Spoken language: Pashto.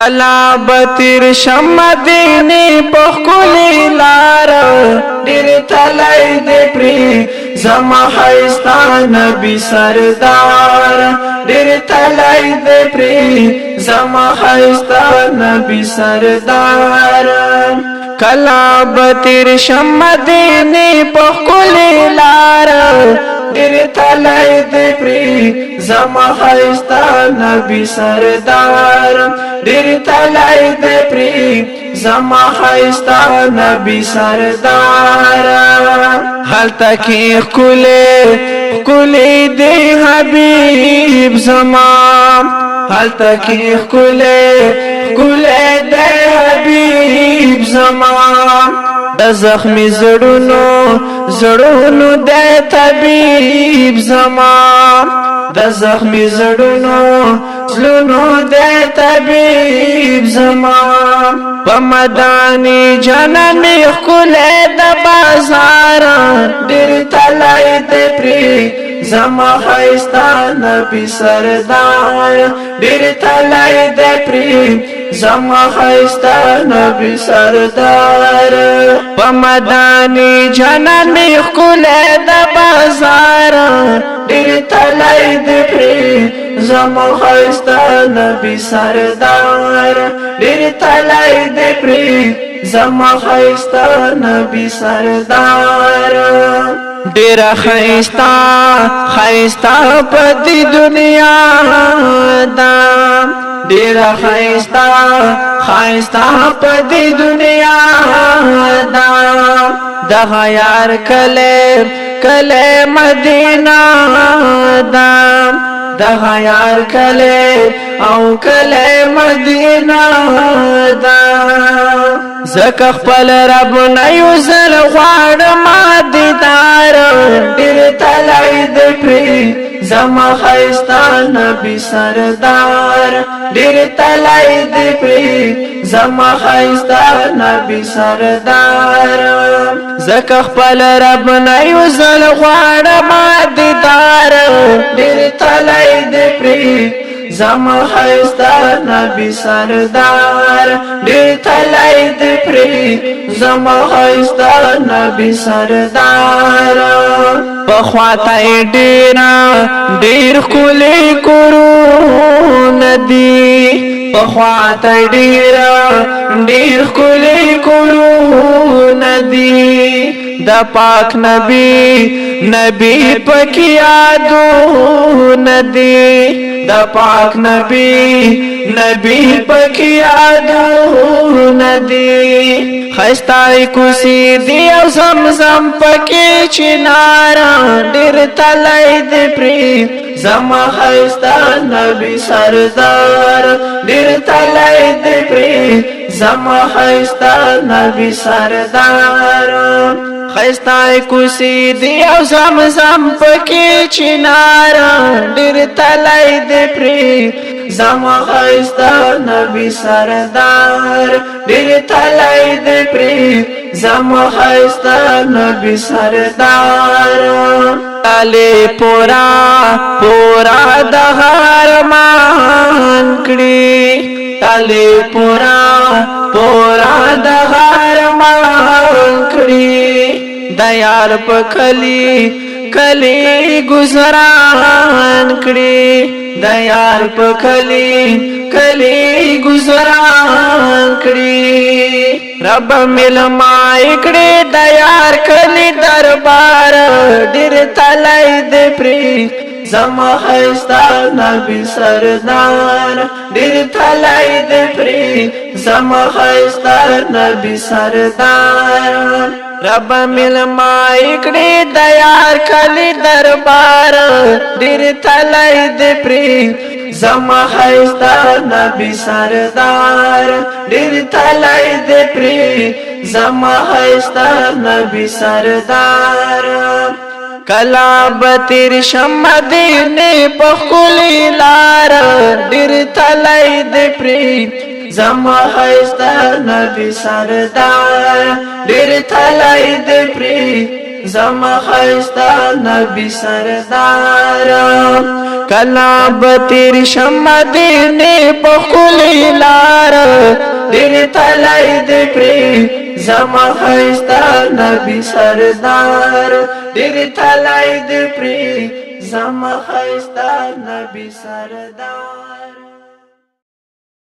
الا بتیر شم مدینی پخکولی لار دیر تلی دی پری زما خیستا نبی سردار دیر تلی دی پری زما خیستا نبی سردار کلا بتیر شم مدینی پخکولی لار دیر تلی دی پری زما خیستا نبی سردار دیر تلی دی پری زما خیستا نبی سردار حال تکی خکولی دی حبیب زما حال تکی خکولی دی حبیب زما د زخمی زړونو د طبیب زما د زخمی زړونو د طبیب زما په مدانی جننی خکولی د بازار ډیر تلی دی پری زما خیستا نبی سردار ډیر تلی دی پری زما خیستا نبی سردار په مدانی جننی خکولی د بازار ډیر تلی دی پری زما خیستا نبی سردار ډیر تلی دی پری زما خیستا نبی سردار ډیر خیستا پدی دنیا دا ډیر خیستا پدی دنیا دا دغه یار کله مدینہ دا دغه یار کله مدینہ دا زکه خپل رب نه یوزل غواړم دیدار ډیر تلی دی پری زما خیستا نبی سردار ډیر تلی دی پری زما خیستا نبی سردار زکه خپل رب نه یوزل غواړم دیدار ډیر تلی دی پری زما خیستا نبی سردار ډیر تلی دی پری زما خیستا نبی سردار پخواته ډیر ښکلي کورونه دي پخواته ډیر ښکلي کورونه دي د پاک نبی پکې یادونه دي د پاک نبی پکې یادونه دي خیستا کوسی دی او زمزم پکې چنار ډیر تلی دی پری زما خیستا نبی سردار ډیر تلی دی پری زما خیستا نبی سردار خیستا کوسی دی او زمزم پکې چنار ډیر تلی دی پری زما خیستا نبی سردار ډیر تلی دی پری زما خیستا نبی سردار تلی پورا د هرمان کړي تلی پورا د هرمان کړي د یار په کلی گزاران کړي د یار په کلی گزاران کړي رب ملمای کړي د یار کلی دربار ډیر تلی دی پری زما خیستا نبی سردار ډیر تلی دی پری زما خیستا نبی سردار رب ملمای کړي د یار کلی دربار ډیر تلی دی پری زما خیستا نبی سردار ډیر تلی دی پری زما خیستا نبی سردار کلا بتیر شم مدینی پخکولی لار ډیر تلی دی پری زما خیستا نبی سردار ډیر تلی دی پری زما خیستا نبی سردار کلا بتیر شم مدینی پخکولی لار تلای دې پری زما خیستا نبی سردار ډېر تلای دې پری زما خیستا نبی سردار